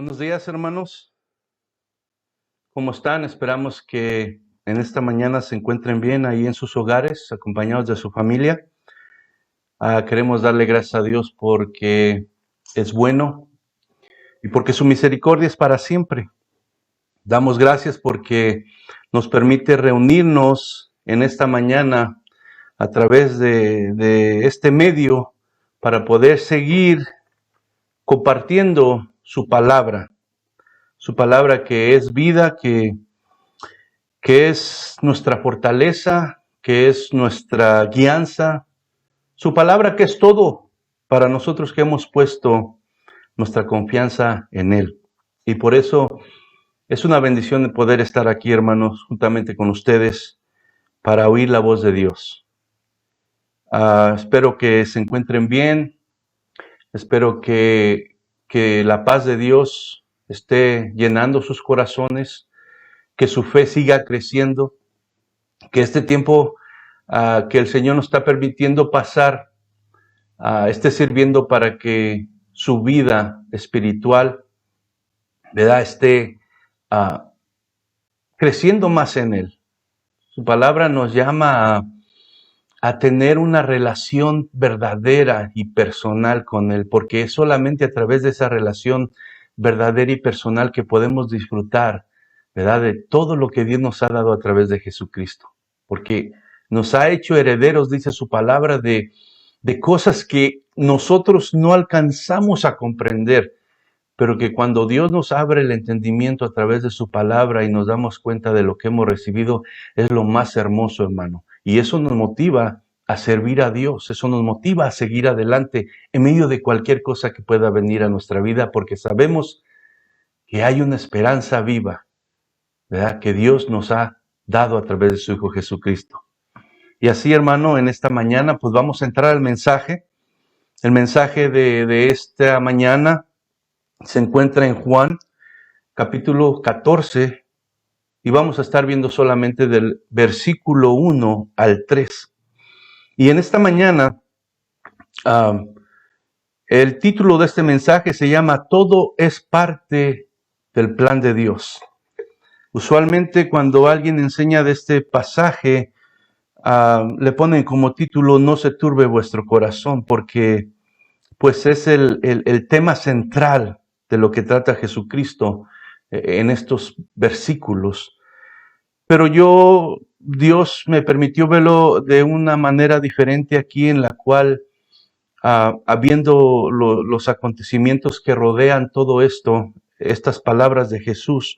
Buenos días, hermanos. ¿Cómo están? Esperamos que en esta mañana se encuentren bien ahí en sus hogares, acompañados de su familia. Queremos darle gracias a Dios porque es bueno y porque su misericordia es para siempre. Damos gracias porque nos permite reunirnos en esta mañana a través de este medio para poder seguir compartiendo su palabra que es vida, que es nuestra fortaleza, que es nuestra guianza, su palabra que es todo para nosotros que hemos puesto nuestra confianza en Él. Y por eso es una bendición de poder estar aquí, hermanos, juntamente con ustedes para oír la voz de Dios. Espero que se encuentren bien, espero que la paz de Dios esté llenando sus corazones, que su fe siga creciendo, que este tiempo que el Señor nos está permitiendo pasar esté sirviendo para que su vida espiritual, ¿verdad?, esté creciendo más en Él. Su palabra nos llama a tener una relación verdadera y personal con Él, porque es solamente a través de esa relación verdadera y personal que podemos disfrutar, ¿verdad?, de todo lo que Dios nos ha dado a través de Jesucristo. Porque nos ha hecho herederos, dice su palabra, de cosas que nosotros no alcanzamos a comprender, pero que cuando Dios nos abre el entendimiento a través de su palabra y nos damos cuenta de lo que hemos recibido, es lo más hermoso, hermano. Y eso nos motiva a servir a Dios, eso nos motiva a seguir adelante en medio de cualquier cosa que pueda venir a nuestra vida, porque sabemos que hay una esperanza viva, ¿verdad?, que Dios nos ha dado a través de su Hijo Jesucristo. Y así, hermano, en esta mañana, pues vamos a entrar al mensaje. El mensaje de esta mañana se encuentra en Juan, capítulo 14, y vamos a estar viendo solamente del versículo 1 al 3. Y en esta mañana, el título de este mensaje se llama Todo es parte del plan de Dios. Usualmente cuando alguien enseña de este pasaje, le ponen como título No se turbe vuestro corazón, porque pues es el tema central de lo que trata Jesucristo en estos versículos. Pero Dios me permitió verlo de una manera diferente aquí, en la cual, habiendo los acontecimientos que rodean todo esto, estas palabras de Jesús,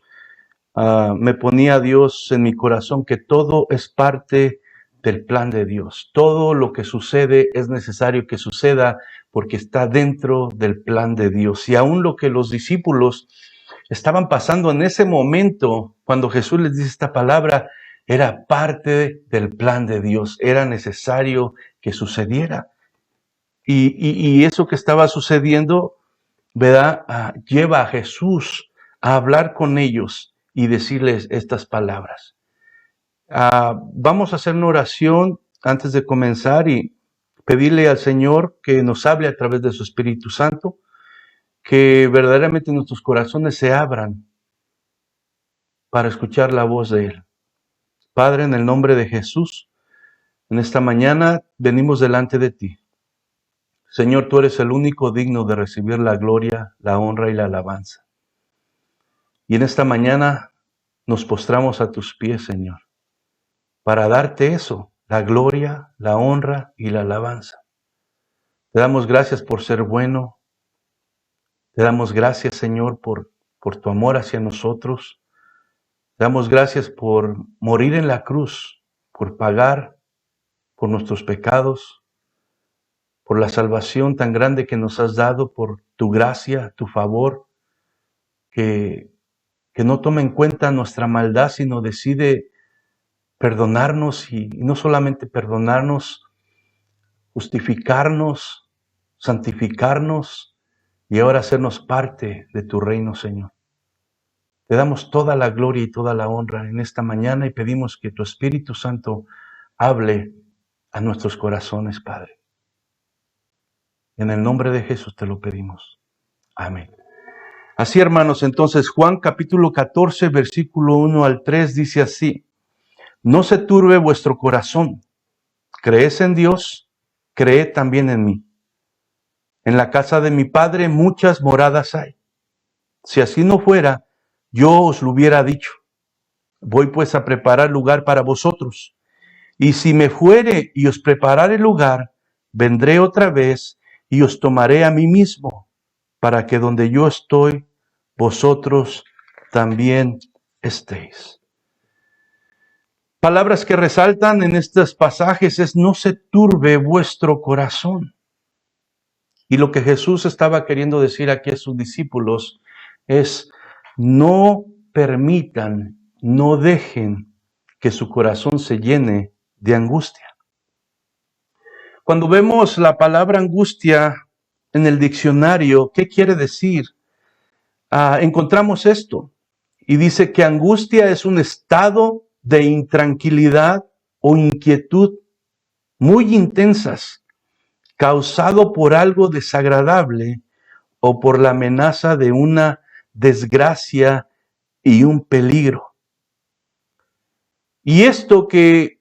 me ponía Dios en mi corazón que todo es parte del plan de Dios. Todo lo que sucede es necesario que suceda porque está dentro del plan de Dios. Y aún lo que los discípulos estaban pasando en ese momento, cuando Jesús les dice esta palabra, era parte del plan de Dios. Era necesario que sucediera. Y eso que estaba sucediendo, ¿verdad?, lleva a Jesús a hablar con ellos y decirles estas palabras. Vamos a hacer una oración antes de comenzar y pedirle al Señor que nos hable a través de su Espíritu Santo, que verdaderamente nuestros corazones se abran para escuchar la voz de Él. Padre, en el nombre de Jesús, en esta mañana venimos delante de ti. Señor, tú eres el único digno de recibir la gloria, la honra y la alabanza. Y en esta mañana nos postramos a tus pies, Señor, para darte eso, la gloria, la honra y la alabanza. Te damos gracias por ser bueno. Te damos gracias, Señor, por tu amor hacia nosotros. Te damos gracias por morir en la cruz, por pagar por nuestros pecados, por la salvación tan grande que nos has dado, por tu gracia, tu favor, que no toma en cuenta nuestra maldad, sino decide perdonarnos y no solamente perdonarnos, justificarnos, santificarnos y ahora hacernos parte de tu reino, Señor. Te damos toda la gloria y toda la honra en esta mañana y pedimos que tu Espíritu Santo hable a nuestros corazones, Padre. En el nombre de Jesús te lo pedimos. Amén. Así, hermanos, entonces Juan capítulo 14, versículo 1 al 3 dice así: no se turbe vuestro corazón. ¿Crees en Dios? Creed también en mí. En la casa de mi Padre muchas moradas hay. Si así no fuera, yo os lo hubiera dicho. Voy pues a preparar lugar para vosotros. Y si me fuere y os preparare lugar, vendré otra vez y os tomaré a mí mismo, para que donde yo estoy, vosotros también estéis. Palabras que resaltan en estos pasajes es: no se turbe vuestro corazón. Y lo que Jesús estaba queriendo decir aquí a sus discípulos es: no permitan, no dejen que su corazón se llene de angustia. Cuando vemos la palabra angustia en el diccionario, ¿qué quiere decir? Encontramos esto, y dice que angustia es un estado de intranquilidad o inquietud muy intensas, causado por algo desagradable o por la amenaza de una desgracia y un peligro. Y esto que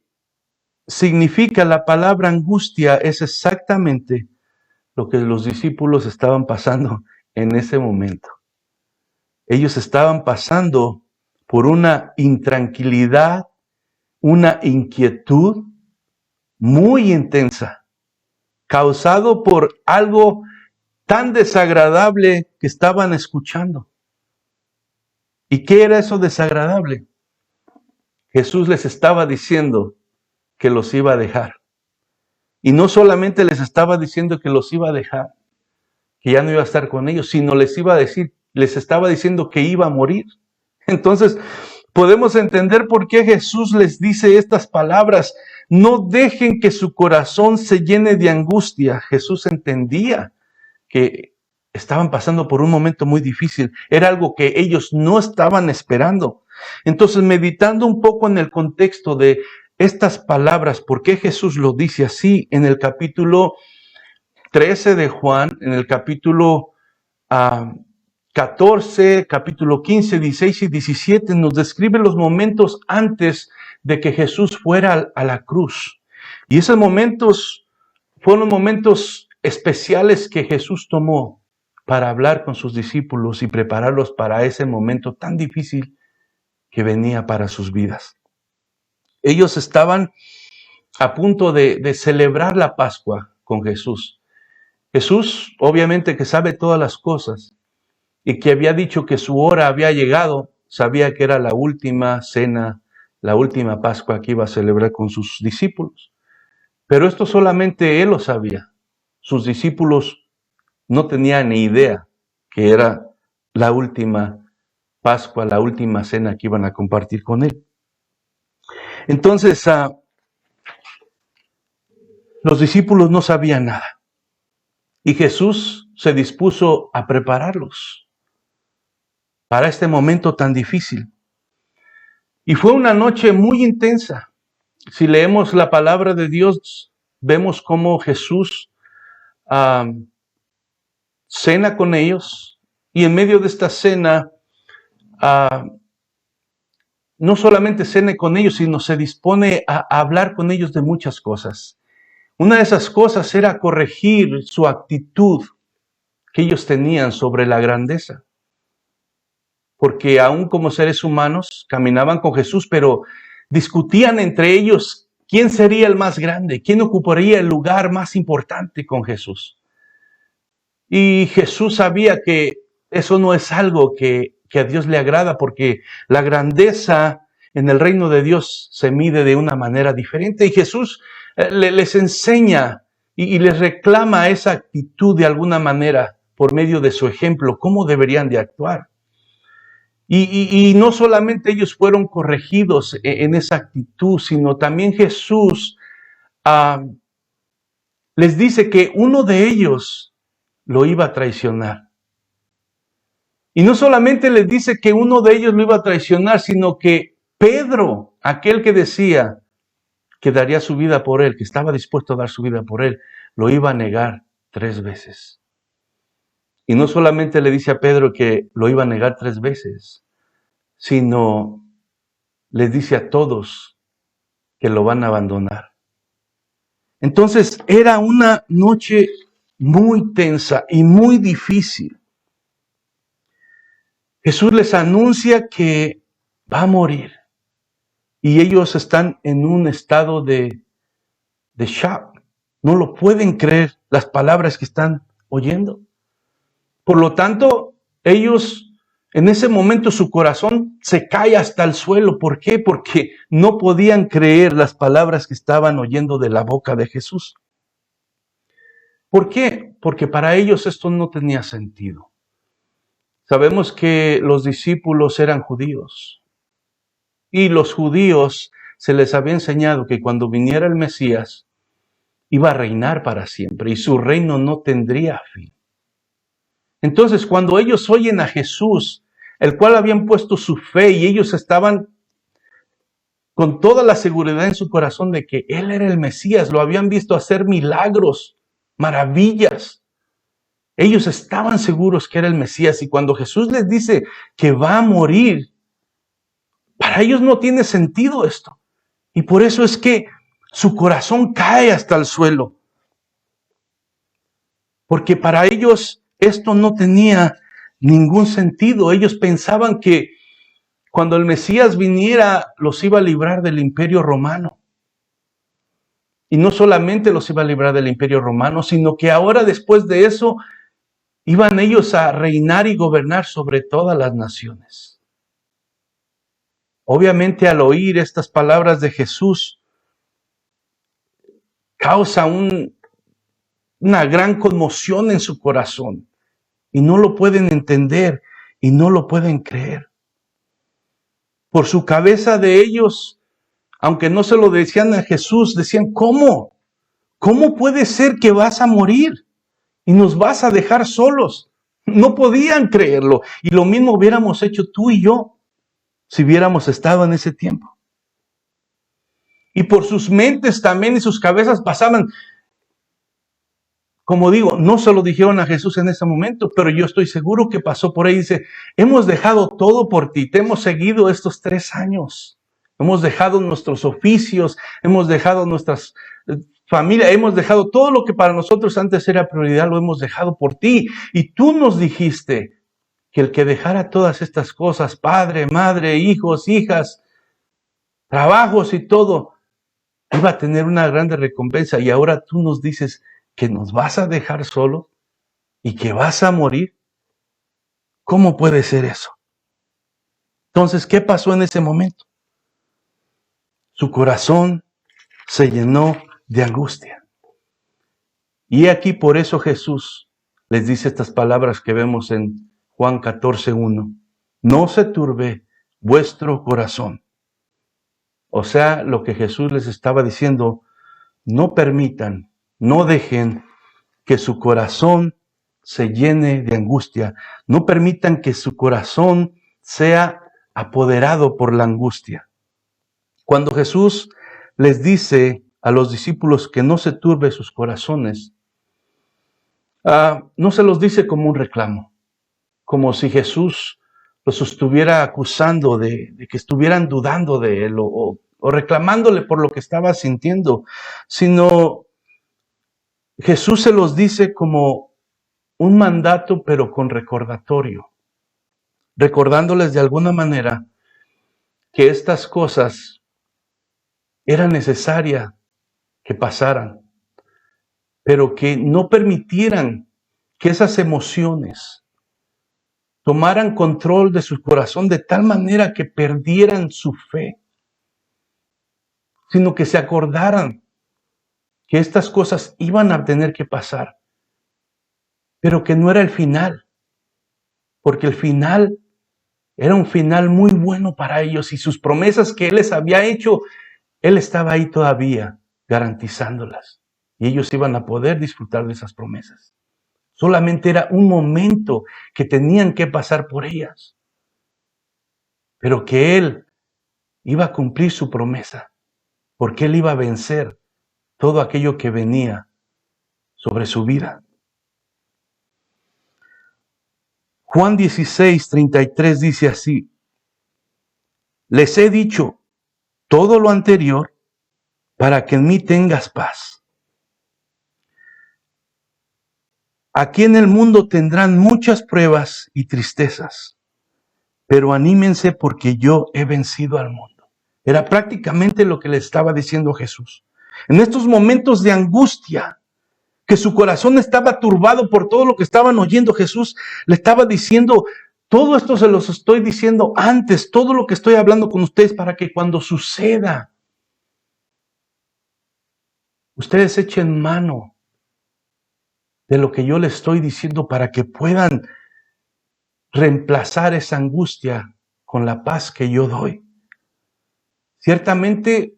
significa la palabra angustia es exactamente lo que los discípulos estaban pasando en ese momento. Ellos estaban pasando por una intranquilidad, una inquietud muy intensa, causado por algo tan desagradable que estaban escuchando. ¿Y qué era eso desagradable? Jesús les estaba diciendo que los iba a dejar. Y no solamente les estaba diciendo que los iba a dejar, que ya no iba a estar con ellos, sino les estaba diciendo que iba a morir. Entonces, podemos entender por qué Jesús les dice estas palabras: no dejen que su corazón se llene de angustia. Jesús entendía que estaban pasando por un momento muy difícil. Era algo que ellos no estaban esperando. Entonces, meditando un poco en el contexto de estas palabras, ¿por qué Jesús lo dice así? En el capítulo 13 de Juan, en el capítulo 14, capítulo 15, 16 y 17, nos describe los momentos antes de que Jesús fuera a la cruz. Y esos momentos fueron momentos especiales que Jesús tomó para hablar con sus discípulos y prepararlos para ese momento tan difícil que venía para sus vidas. Ellos estaban a punto de celebrar la Pascua con Jesús. Jesús, obviamente que sabe todas las cosas y que había dicho que su hora había llegado, sabía que era la última cena, la última Pascua que iba a celebrar con sus discípulos. Pero esto solamente él lo sabía. Sus discípulos no tenían ni idea que era la última Pascua, la última cena que iban a compartir con él. Entonces, los discípulos no sabían nada. Y Jesús se dispuso a prepararlos para este momento tan difícil. Y fue una noche muy intensa. Si leemos la palabra de Dios, vemos cómo Jesús cena con ellos, y en medio de esta cena, no solamente cena con ellos, sino se dispone a hablar con ellos de muchas cosas. Una de esas cosas era corregir su actitud que ellos tenían sobre la grandeza. Porque aún como seres humanos caminaban con Jesús, pero discutían entre ellos quién sería el más grande, quién ocuparía el lugar más importante con Jesús. Y Jesús sabía que eso no es algo que a Dios le agrada, porque la grandeza en el reino de Dios se mide de una manera diferente. Y Jesús les enseña y les reclama esa actitud de alguna manera por medio de su ejemplo, cómo deberían de actuar. Y no solamente ellos fueron corregidos en esa actitud, sino también Jesús les dice que uno de ellos lo iba a traicionar. Y no solamente les dice que uno de ellos lo iba a traicionar, sino que Pedro, aquel que decía que daría su vida por él, que estaba dispuesto a dar su vida por él, lo iba a negar 3 veces. Y no solamente le dice a Pedro que lo iba a negar 3 veces, sino les dice a todos que lo van a abandonar. Entonces era una noche muy tensa y muy difícil. Jesús les anuncia que va a morir y ellos están en un estado de shock. No lo pueden creer las palabras que están oyendo. Por lo tanto, ellos en ese momento su corazón se cae hasta el suelo. ¿Por qué? Porque no podían creer las palabras que estaban oyendo de la boca de Jesús. ¿Por qué? Porque para ellos esto no tenía sentido. Sabemos que los discípulos eran judíos y los judíos se les había enseñado que cuando viniera el Mesías iba a reinar para siempre y su reino no tendría fin. Entonces, cuando ellos oyen a Jesús, el cual habían puesto su fe y ellos estaban con toda la seguridad en su corazón de que Él era el Mesías, lo habían visto hacer milagros, maravillas. Ellos estaban seguros que era el Mesías y cuando Jesús les dice que va a morir, para ellos no tiene sentido esto. Y por eso es que su corazón cae hasta el suelo. Porque para ellos esto no tenía ningún sentido. Ellos pensaban que cuando el Mesías viniera los iba a librar del Imperio Romano. Y no solamente los iba a librar del Imperio Romano, sino que ahora después de eso iban ellos a reinar y gobernar sobre todas las naciones. Obviamente al oír estas palabras de Jesús causa una gran conmoción en su corazón y no lo pueden entender y no lo pueden creer. Por su cabeza de ellos, aunque no se lo decían a Jesús, decían, ¿cómo? ¿Cómo puede ser que vas a morir y nos vas a dejar solos? No podían creerlo. Y lo mismo hubiéramos hecho tú y yo si hubiéramos estado en ese tiempo. Y por sus mentes también y sus cabezas pasaban, como digo, no se lo dijeron a Jesús en ese momento, pero yo estoy seguro que pasó por ahí y dice, hemos dejado todo por ti, te hemos seguido estos 3 años. Hemos dejado nuestros oficios, hemos dejado nuestras familias, hemos dejado todo lo que para nosotros antes era prioridad, lo hemos dejado por ti. Y tú nos dijiste que el que dejara todas estas cosas, padre, madre, hijos, hijas, trabajos y todo, iba a tener una grande recompensa. Y ahora tú nos dices que nos vas a dejar solos y que vas a morir. ¿Cómo puede ser eso? Entonces, ¿qué pasó en ese momento? Su corazón se llenó de angustia. Y aquí por eso Jesús les dice estas palabras que vemos en Juan 14:1. No se turbe vuestro corazón. O sea, lo que Jesús les estaba diciendo, no permitan, no dejen que su corazón se llene de angustia. No permitan que su corazón sea apoderado por la angustia. Cuando Jesús les dice a los discípulos que no se turbe sus corazones, no se los dice como un reclamo, como si Jesús los estuviera acusando de que estuvieran dudando de él o reclamándole por lo que estaba sintiendo, sino Jesús se los dice como un mandato, pero con recordatorio, recordándoles de alguna manera que estas cosas era necesaria que pasaran, pero que no permitieran que esas emociones tomaran control de su corazón de tal manera que perdieran su fe, sino que se acordaran que estas cosas iban a tener que pasar, pero que no era el final, porque el final era un final muy bueno para ellos y sus promesas que Él les había hecho, Él estaba ahí todavía garantizándolas y ellos iban a poder disfrutar de esas promesas. Solamente era un momento que tenían que pasar por ellas, pero que Él iba a cumplir su promesa, porque Él iba a vencer todo aquello que venía sobre su vida. Juan 16:33 dice así: les he dicho todo lo anterior para que en mí tengas paz. Aquí en el mundo tendrán muchas pruebas y tristezas, pero anímense porque yo he vencido al mundo. Era prácticamente lo que le estaba diciendo Jesús. En estos momentos de angustia, que su corazón estaba turbado por todo lo que estaban oyendo, Jesús le estaba diciendo: todo esto se los estoy diciendo antes, todo lo que estoy hablando con ustedes, para que cuando suceda, ustedes echen mano de lo que yo les estoy diciendo para que puedan reemplazar esa angustia con la paz que yo doy. Ciertamente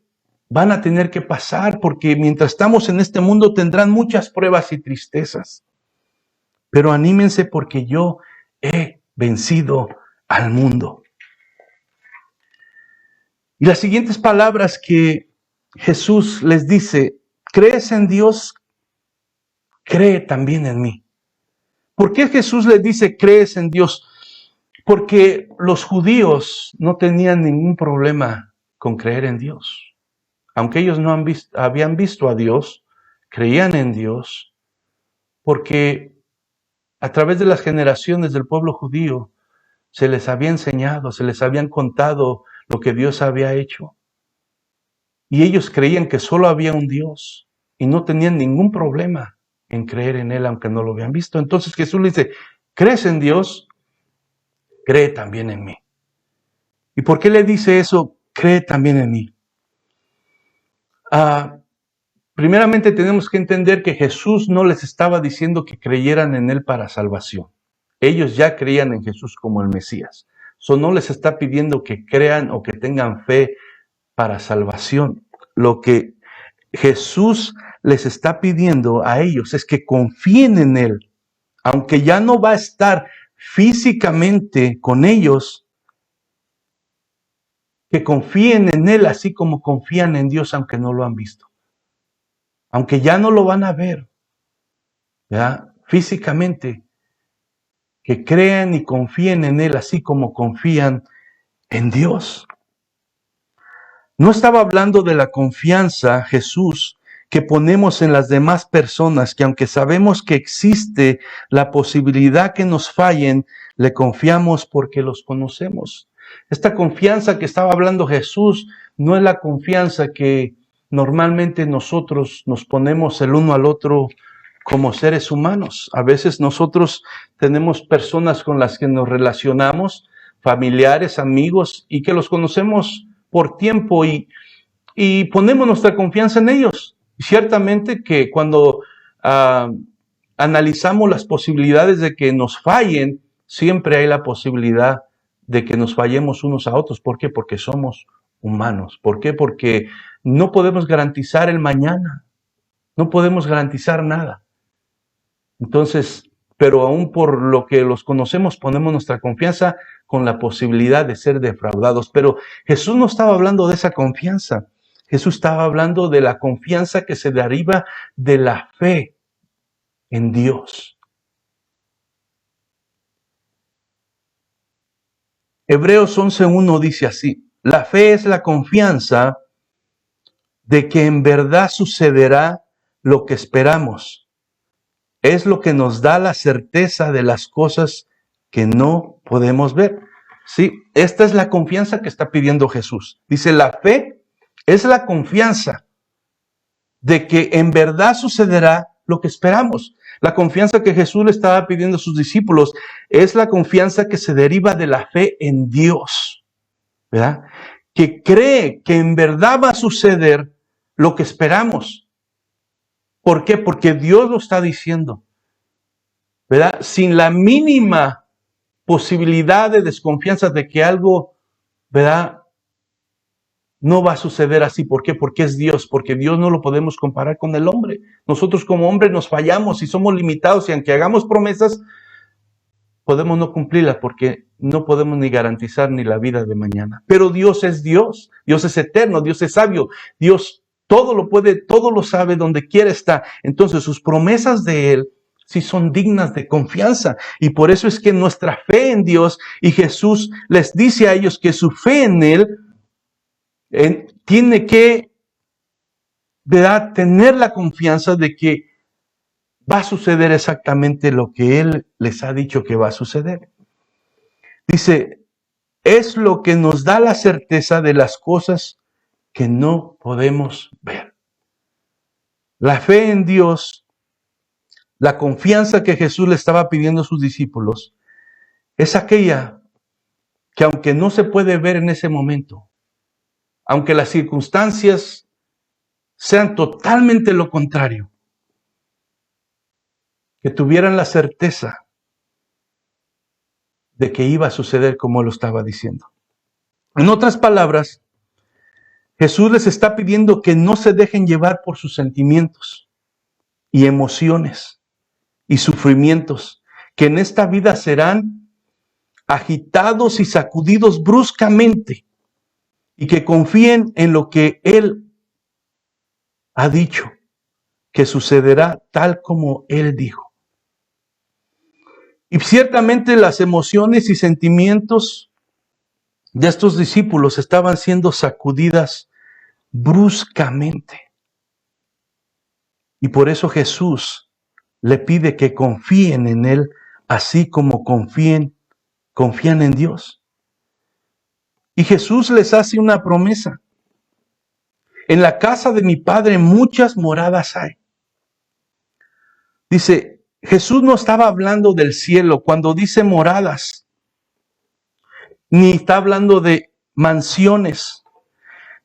van a tener que pasar, porque mientras estamos en este mundo tendrán muchas pruebas y tristezas. Pero anímense porque yo he vencido al mundo. Y las siguientes palabras que Jesús les dice: ¿crees en Dios? Cree también en mí. ¿Por qué Jesús les dice crees en Dios? Porque los judíos no tenían ningún problema con creer en Dios. Aunque ellos no habían visto a Dios, creían en Dios, porque a través de las generaciones del pueblo judío se les había enseñado, se les habían contado lo que Dios había hecho. Y ellos creían que solo había un Dios y no tenían ningún problema en creer en Él, aunque no lo habían visto. Entonces Jesús le dice: ¿crees en Dios? Cree también en mí. ¿Y por qué le dice eso? Cree también en mí. Primeramente tenemos que entender que Jesús no les estaba diciendo que creyeran en Él para salvación. Ellos ya creían en Jesús como el Mesías. So, no les está pidiendo que crean o que tengan fe para salvación. Lo que Jesús les está pidiendo a ellos es que confíen en Él. Aunque ya no va a estar físicamente con ellos, que confíen en Él así como confían en Dios, aunque no lo han visto. Aunque ya no lo van a ver, ¿ya? Físicamente, que crean y confíen en Él así como confían en Dios. No estaba hablando de la confianza, Jesús, que ponemos en las demás personas, que aunque sabemos que existe la posibilidad que nos fallen, le confiamos porque los conocemos. Esta confianza que estaba hablando Jesús no es la confianza que normalmente nosotros nos ponemos el uno al otro como seres humanos. A veces nosotros tenemos personas con las que nos relacionamos, familiares, amigos, y que los conocemos por tiempo y ponemos nuestra confianza en ellos. Ciertamente que cuando analizamos las posibilidades de que nos fallen, siempre hay la posibilidad de que nos fallemos unos a otros. ¿Por qué? Porque somos humanos. ¿Por qué? Porque no podemos garantizar el mañana. No podemos garantizar nada. Entonces, pero aún por lo que los conocemos, ponemos nuestra confianza con la posibilidad de ser defraudados. Pero Jesús no estaba hablando de esa confianza. Jesús estaba hablando de la confianza que se deriva de la fe en Dios. Hebreos 11:1 dice así: la fe es la confianza de que en verdad sucederá lo que esperamos. Es lo que nos da la certeza de las cosas que no podemos ver. Sí, esta es la confianza que está pidiendo Jesús. Dice, la fe es la confianza de que en verdad sucederá lo que esperamos. La confianza que Jesús le estaba pidiendo a sus discípulos es la confianza que se deriva de la fe en Dios, ¿verdad? Que cree que en verdad va a suceder lo que esperamos. ¿Por qué? Porque Dios lo está diciendo, ¿verdad? Sin la mínima posibilidad de desconfianza de que algo, ¿verdad?, no va a suceder así. ¿Por qué? Porque es Dios, porque Dios no lo podemos comparar con el hombre. Nosotros como hombres nos fallamos y somos limitados, y aunque hagamos promesas, podemos no cumplirlas porque no podemos ni garantizar ni la vida de mañana. Pero Dios es Dios, Dios es eterno, Dios es sabio, Dios todo lo puede, todo lo sabe, donde quiera está. Entonces sus promesas de Él sí son dignas de confianza. Y por eso es que nuestra fe en Dios, y Jesús les dice a ellos que su fe en Él tiene que, ¿verdad?, tener la confianza de que va a suceder exactamente lo que Él les ha dicho que va a suceder. Dice, es lo que nos da la certeza de las cosas que no podemos ver. La fe en Dios, la confianza que Jesús le estaba pidiendo a sus discípulos, es aquella que aunque no se puede ver en ese momento, aunque las circunstancias sean totalmente lo contrario, que tuvieran la certeza de que iba a suceder como lo estaba diciendo. En otras palabras, Jesús les está pidiendo que no se dejen llevar por sus sentimientos y emociones y sufrimientos, que en esta vida serán agitados y sacudidos bruscamente, y que confíen en lo que Él ha dicho, que sucederá tal como Él dijo. Y ciertamente las emociones y sentimientos de estos discípulos estaban siendo sacudidas bruscamente. Y por eso Jesús le pide que confíen en Él, así como confían en Dios. Y Jesús les hace una promesa. En la casa de mi Padre muchas moradas hay. Dice, Jesús no estaba hablando del cielo cuando dice moradas, ni está hablando de mansiones.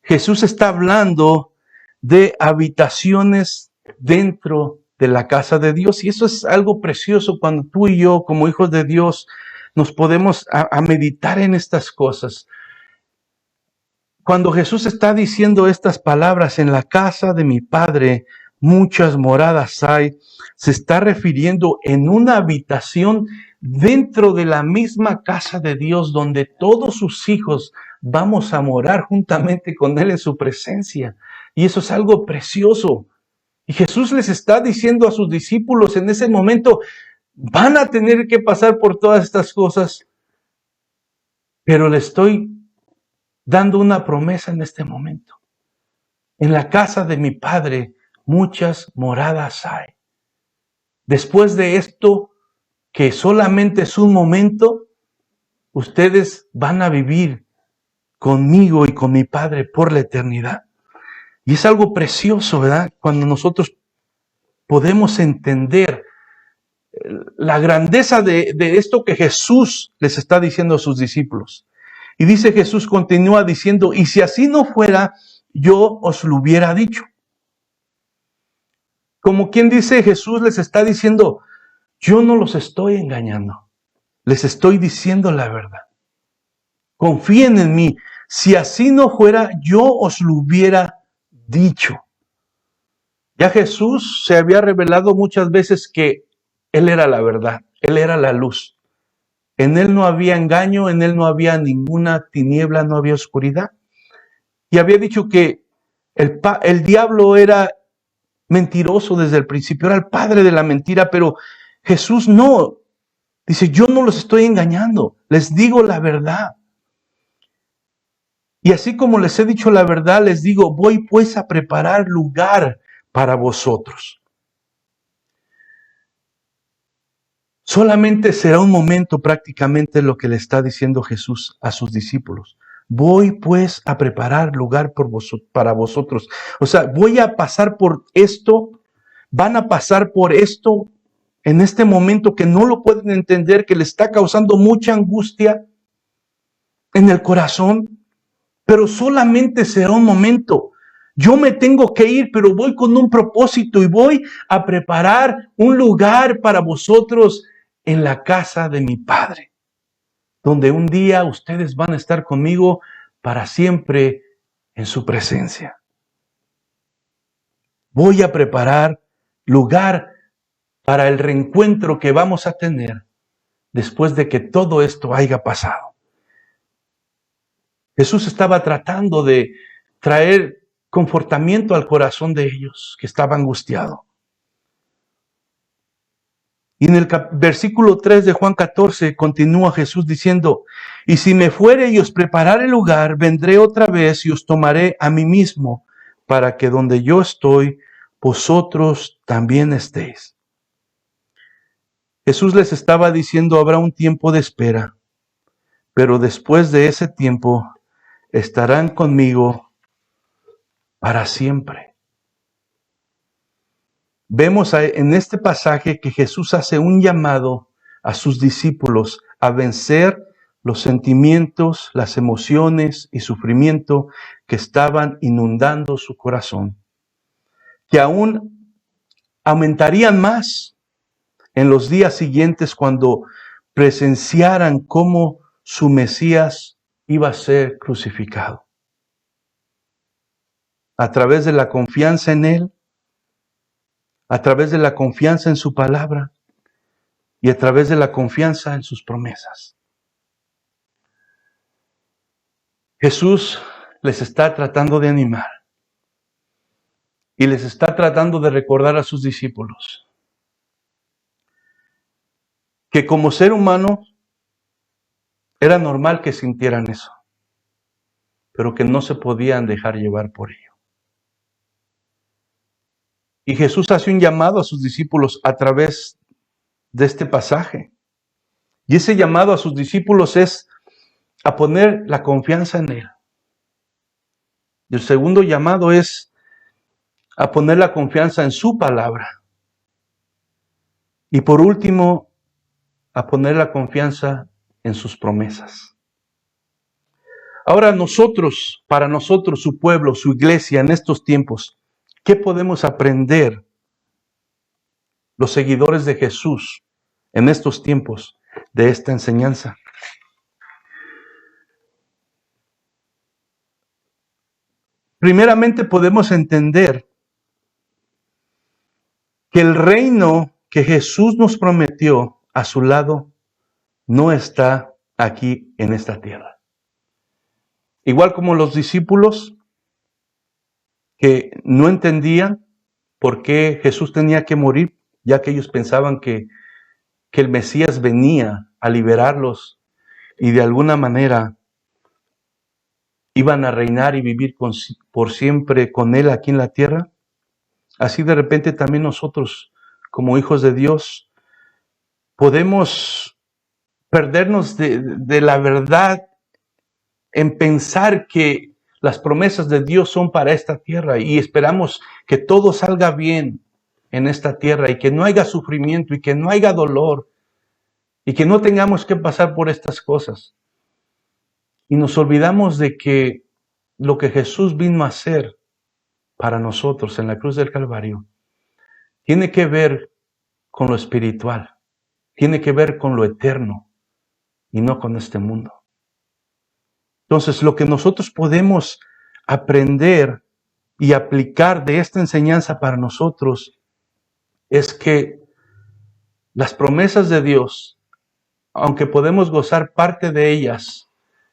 Jesús está hablando de habitaciones dentro de la casa de Dios. Y eso es algo precioso cuando tú y yo, como hijos de Dios, nos podemos a meditar en estas cosas. Cuando Jesús está diciendo estas palabras, en la casa de mi Padre muchas moradas hay, se está refiriendo en una habitación dentro de la misma casa de Dios, donde todos sus hijos vamos a morar juntamente con Él en su presencia. Y eso es algo precioso. Y Jesús les está diciendo a sus discípulos en ese momento, van a tener que pasar por todas estas cosas, pero les estoy dando una promesa en este momento. En la casa de mi Padre muchas moradas hay. Después de esto, que solamente es un momento, ustedes van a vivir conmigo y con mi Padre por la eternidad. Y es algo precioso, ¿verdad? Cuando nosotros podemos entender la grandeza de esto que Jesús les está diciendo a sus discípulos. Y dice Jesús, continúa diciendo, y si así no fuera, yo os lo hubiera dicho. Como quien dice, Jesús les está diciendo, yo no los estoy engañando, les estoy diciendo la verdad. Confíen en mí. Si así no fuera, yo os lo hubiera dicho. Ya Jesús se había revelado muchas veces que Él era la verdad, Él era la luz. En Él no había engaño, en Él no había ninguna tiniebla, no había oscuridad. Y había dicho que el diablo era mentiroso desde el principio, era el padre de la mentira, pero Jesús no. Dice, yo no los estoy engañando, les digo la verdad. Y así como les he dicho la verdad, les digo, voy pues a preparar lugar para vosotros. Solamente será un momento prácticamente lo que le está diciendo Jesús a sus discípulos. Voy pues a preparar lugar para vosotros. O sea, voy a pasar por esto, van a pasar por esto en este momento que no lo pueden entender, que le está causando mucha angustia en el corazón, pero solamente será un momento. Yo me tengo que ir, pero voy con un propósito y voy a preparar un lugar para vosotros en la casa de mi Padre, donde un día ustedes van a estar conmigo para siempre en su presencia. Voy a preparar lugar para el reencuentro que vamos a tener después de que todo esto haya pasado. Jesús estaba tratando de traer confortamiento al corazón de ellos, que estaba angustiado. Y en el versículo 3 de Juan 14 continúa Jesús diciendo, y si me fuere y os preparare lugar, vendré otra vez y os tomaré a mí mismo, para que donde yo estoy, vosotros también estéis. Jesús les estaba diciendo, habrá un tiempo de espera, pero después de ese tiempo estarán conmigo para siempre. Vemos en este pasaje que Jesús hace un llamado a sus discípulos a vencer los sentimientos, las emociones y sufrimiento que estaban inundando su corazón, que aún aumentarían más en los días siguientes cuando presenciaran cómo su Mesías iba a ser crucificado. A través de la confianza en Él, a través de la confianza en su palabra y a través de la confianza en sus promesas. Jesús les está tratando de animar y les está tratando de recordar a sus discípulos que como ser humano era normal que sintieran eso, pero que no se podían dejar llevar por ello. Y Jesús hace un llamado a sus discípulos a través de este pasaje. Y ese llamado a sus discípulos es a poner la confianza en Él. Y el segundo llamado es a poner la confianza en su palabra. Y por último, a poner la confianza en sus promesas. Ahora nosotros, para nosotros, su pueblo, su iglesia en estos tiempos, ¿qué podemos aprender los seguidores de Jesús en estos tiempos de esta enseñanza? Primeramente podemos entender que el reino que Jesús nos prometió a su lado no está aquí en esta tierra. Igual como los discípulos que no entendían por qué Jesús tenía que morir, ya que ellos pensaban que el Mesías venía a liberarlos y de alguna manera iban a reinar y vivir por siempre con Él aquí en la tierra. Así de repente también nosotros, como hijos de Dios, podemos perdernos de la verdad en pensar que las promesas de Dios son para esta tierra y esperamos que todo salga bien en esta tierra y que no haya sufrimiento y que no haya dolor y que no tengamos que pasar por estas cosas. Y nos olvidamos de que lo que Jesús vino a hacer para nosotros en la cruz del Calvario tiene que ver con lo espiritual, tiene que ver con lo eterno y no con este mundo. Entonces, lo que nosotros podemos aprender y aplicar de esta enseñanza para nosotros es que las promesas de Dios, aunque podemos gozar parte de ellas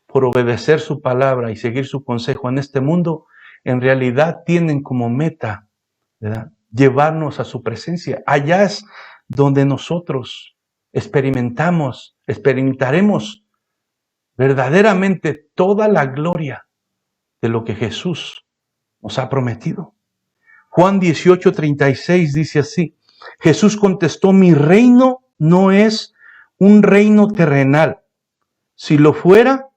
por obedecer su palabra y seguir su consejo en este mundo, en realidad tienen como meta, ¿verdad?, llevarnos a su presencia. Allá es donde nosotros experimentaremos verdaderamente toda la gloria de lo que Jesús nos ha prometido. Juan 18:36 dice así: Jesús contestó, mi reino no es un reino terrenal. Si lo fuera,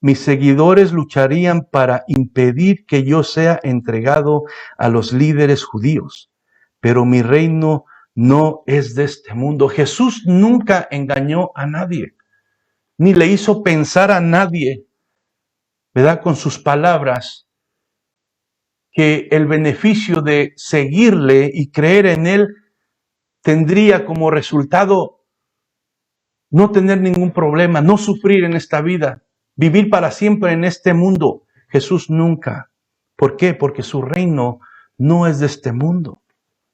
mis seguidores lucharían para impedir que yo sea entregado a los líderes judíos. Pero mi reino no es de este mundo. Jesús nunca engañó a nadie, ni le hizo pensar a nadie, ¿verdad?, con sus palabras, que el beneficio de seguirle y creer en Él tendría como resultado no tener ningún problema, no sufrir en esta vida, vivir para siempre en este mundo. Jesús nunca. ¿Por qué? Porque su reino no es de este mundo.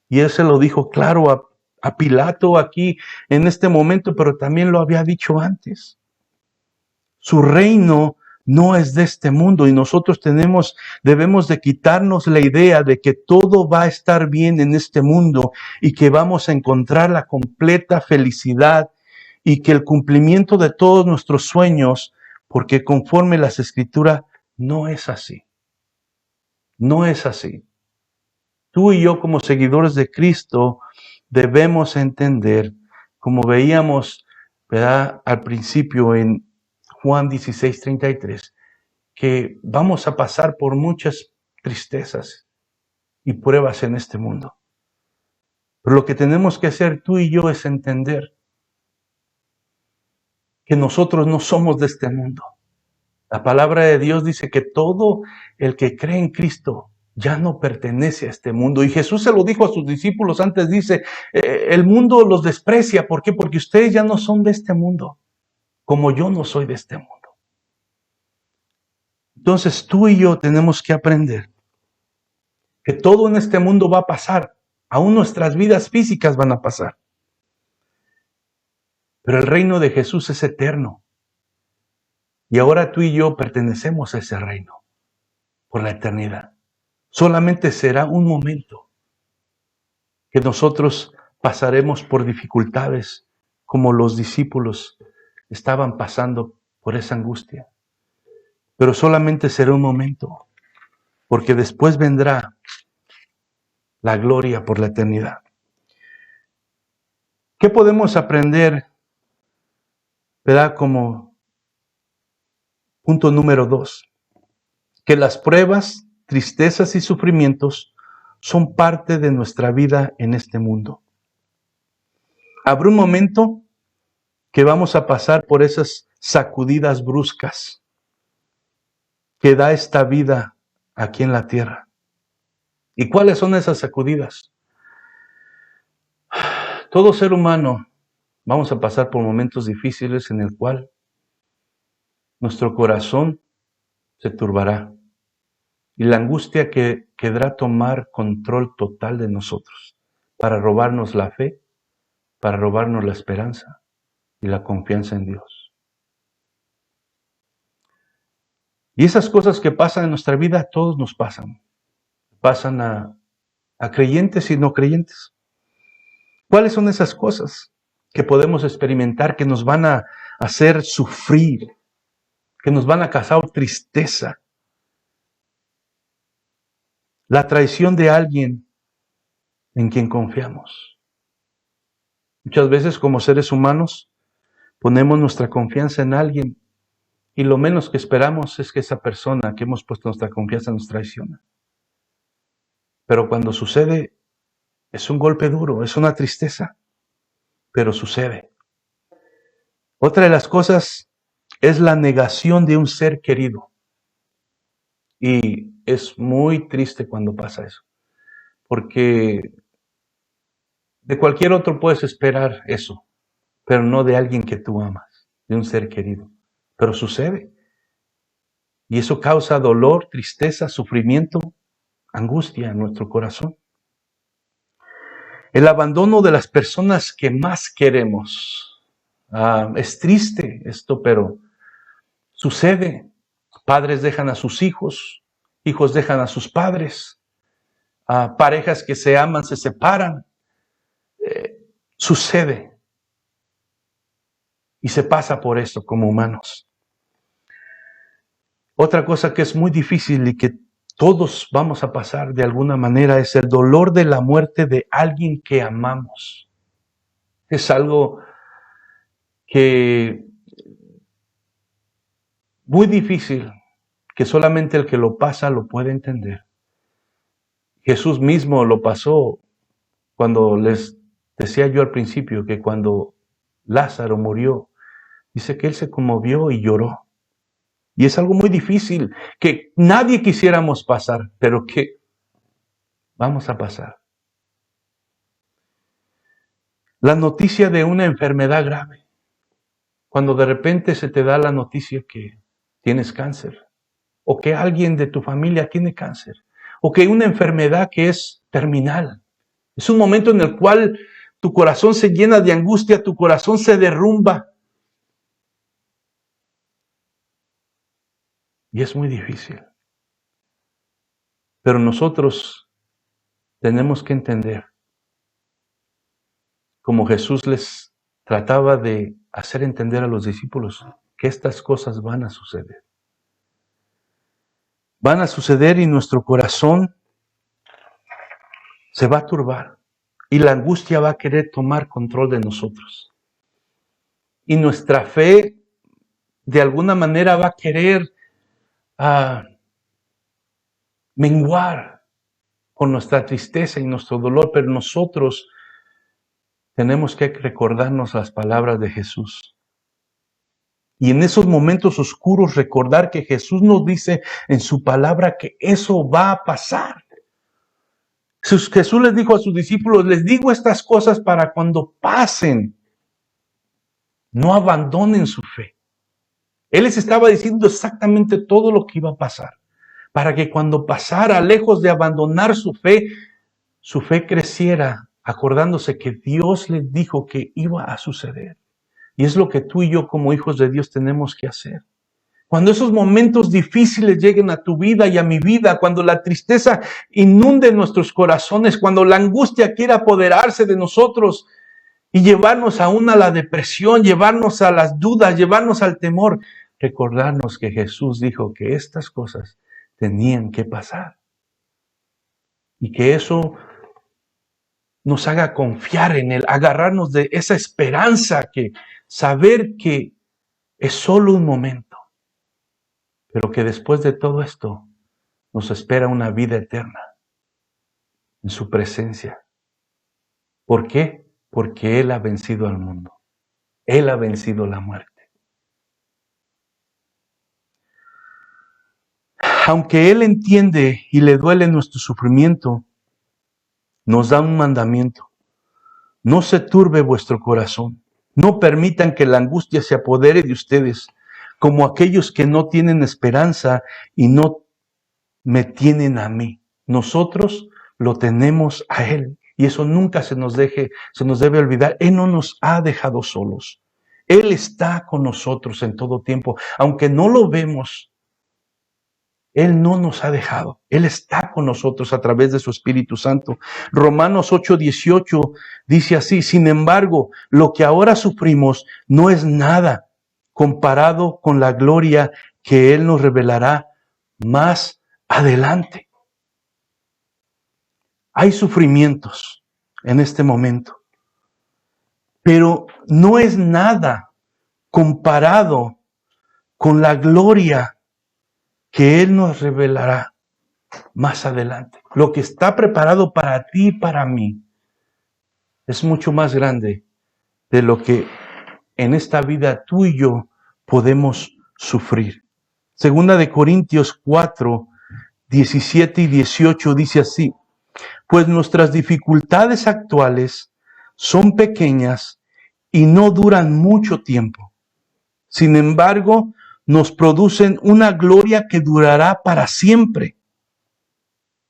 Y Él se lo dijo claro a Pilato aquí en este momento, pero también lo había dicho antes. Su reino no es de este mundo y nosotros debemos de quitarnos la idea de que todo va a estar bien en este mundo y que vamos a encontrar la completa felicidad y que el cumplimiento de todos nuestros sueños, porque conforme las Escrituras, no es así. No es así. Tú y yo como seguidores de Cristo debemos entender, como veíamos, ¿verdad?, al principio en Juan 16:33, que vamos a pasar por muchas tristezas y pruebas en este mundo. Pero lo que tenemos que hacer tú y yo es entender que nosotros no somos de este mundo. La palabra de Dios dice que todo el que cree en Cristo ya no pertenece a este mundo. Y Jesús se lo dijo a sus discípulos antes, dice, el mundo los desprecia. ¿Por qué? Porque ustedes ya no son de este mundo, como yo no soy de este mundo. Entonces tú y yo tenemos que aprender que todo en este mundo va a pasar. Aún nuestras vidas físicas van a pasar. Pero el reino de Jesús es eterno. Y ahora tú y yo pertenecemos a ese reino por la eternidad. Solamente será un momento que nosotros pasaremos por dificultades como los discípulos estaban pasando por esa angustia. Pero solamente será un momento, porque después vendrá la gloria por la eternidad. ¿Qué podemos aprender, verdad, como punto número 2? Que las pruebas, tristezas y sufrimientos son parte de nuestra vida en este mundo. Habrá un momento que vamos a pasar por esas sacudidas bruscas que da esta vida aquí en la tierra. ¿Y cuáles son esas sacudidas? Todo ser humano vamos a pasar por momentos difíciles en el cual nuestro corazón se turbará y la angustia que querrá tomar control total de nosotros para robarnos la fe, para robarnos la esperanza y la confianza en Dios. Y esas cosas que pasan en nuestra vida, a todos nos pasan. Pasan a creyentes y no creyentes. ¿Cuáles son esas cosas que podemos experimentar que nos van a hacer sufrir, que nos van a causar tristeza? La traición de alguien en quien confiamos. Muchas veces como seres humanos ponemos nuestra confianza en alguien y lo menos que esperamos es que esa persona que hemos puesto nuestra confianza nos traiciona. Pero cuando sucede, es un golpe duro, es una tristeza, pero sucede. Otra de las cosas es la negación de un ser querido. Y es muy triste cuando pasa eso, porque de cualquier otro puedes esperar eso, pero no de alguien que tú amas, de un ser querido. Pero sucede. Y eso causa dolor, tristeza, sufrimiento, angustia en nuestro corazón. El abandono de las personas que más queremos. Es triste esto, pero sucede. Padres dejan a sus hijos, hijos dejan a sus padres, parejas que se aman se separan. Sucede. Y se pasa por esto como humanos. Otra cosa que es muy difícil y que todos vamos a pasar de alguna manera es el dolor de la muerte de alguien que amamos. Es algo que muy difícil, que solamente el que lo pasa lo puede entender. Jesús mismo lo pasó cuando les decía yo al principio que cuando Lázaro murió, dice que él se conmovió y lloró. Y es algo muy difícil que nadie quisiéramos pasar, pero que vamos a pasar. La noticia de una enfermedad grave. Cuando de repente se te da la noticia que tienes cáncer, o que alguien de tu familia tiene cáncer, o que hay una enfermedad que es terminal. Es un momento en el cual tu corazón se llena de angustia, tu corazón se derrumba. Y es muy difícil. Pero nosotros tenemos que entender, como Jesús les trataba de hacer entender a los discípulos, que estas cosas van a suceder. Van a suceder y nuestro corazón se va a turbar. Y la angustia va a querer tomar control de nosotros. Y nuestra fe, de alguna manera, va a querer menguar con nuestra tristeza y nuestro dolor, pero nosotros tenemos que recordarnos las palabras de Jesús. Y en esos momentos oscuros recordar que Jesús nos dice en su palabra que eso va a pasar. Jesús les dijo a sus discípulos, les digo estas cosas para cuando pasen, no abandonen su fe. Él les estaba diciendo exactamente todo lo que iba a pasar, para que cuando pasara, lejos de abandonar su fe creciera, acordándose que Dios les dijo que iba a suceder. Y es lo que tú y yo como hijos de Dios tenemos que hacer. Cuando esos momentos difíciles lleguen a tu vida y a mi vida, cuando la tristeza inunde nuestros corazones, cuando la angustia quiera apoderarse de nosotros y llevarnos aún a la depresión, llevarnos a las dudas, llevarnos al temor, recordarnos que Jesús dijo que estas cosas tenían que pasar. Y que eso nos haga confiar en Él, agarrarnos de esa esperanza, que saber que es solo un momento, pero que después de todo esto nos espera una vida eterna en su presencia. ¿Por qué? Porque Él ha vencido al mundo. Él ha vencido la muerte. Aunque Él entiende y le duele nuestro sufrimiento, nos da un mandamiento. No se turbe vuestro corazón. No permitan que la angustia se apodere de ustedes, como aquellos que no tienen esperanza y no me tienen a mí. Nosotros lo tenemos a Él. Y eso nunca se nos debe olvidar. Él no nos ha dejado solos. Él está con nosotros en todo tiempo. Aunque no lo vemos, Él no nos ha dejado. Él está con nosotros a través de su Espíritu Santo. Romanos 8:18 dice así: sin embargo, lo que ahora sufrimos no es nada comparado con la gloria que Él nos revelará más adelante. Hay sufrimientos en este momento, pero no es nada comparado con la gloria que Él nos revelará más adelante. Lo que está preparado para ti y para mí es mucho más grande de lo que en esta vida tú y yo podemos sufrir. Segunda de Corintios 4, 17 y 18 dice así: pues nuestras dificultades actuales son pequeñas y no duran mucho tiempo. Sin embargo, nos producen una gloria que durará para siempre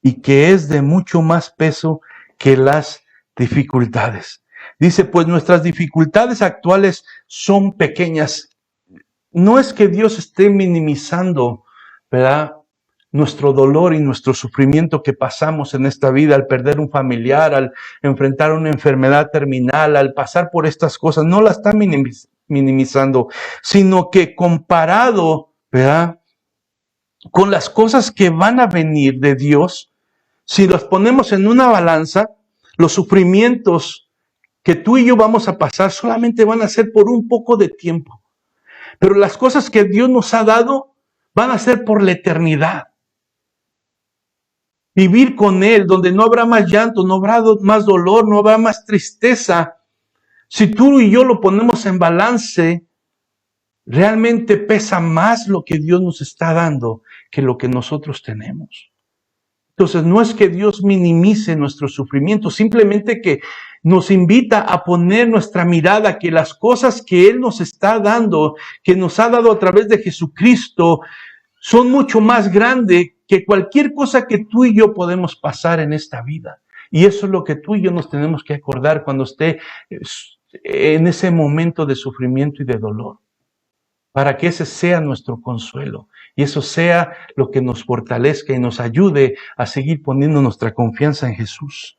y que es de mucho más peso que las dificultades. Dice, pues nuestras dificultades actuales son pequeñas. No es que Dios esté minimizando, ¿verdad?, nuestro dolor y nuestro sufrimiento que pasamos en esta vida al perder un familiar, al enfrentar una enfermedad terminal, al pasar por estas cosas. No la está minimizando, sino que comparado, ¿verdad?, con las cosas que van a venir de Dios, si los ponemos en una balanza, los sufrimientos que tú y yo vamos a pasar solamente van a ser por un poco de tiempo. Pero las cosas que Dios nos ha dado van a ser por la eternidad. Vivir con Él, donde no habrá más llanto, no habrá más dolor, no habrá más tristeza. Si tú y yo lo ponemos en balance, realmente pesa más lo que Dios nos está dando que lo que nosotros tenemos. Entonces, no es que Dios minimice nuestro sufrimiento, simplemente que nos invita a poner nuestra mirada, que las cosas que Él nos está dando, que nos ha dado a través de Jesucristo, son mucho más grandes que cualquier cosa que tú y yo podemos pasar en esta vida. Y eso es lo que tú y yo nos tenemos que acordar cuando esté en ese momento de sufrimiento y de dolor. para que ese sea nuestro consuelo y eso sea lo que nos fortalezca y nos ayude a seguir poniendo nuestra confianza en Jesús.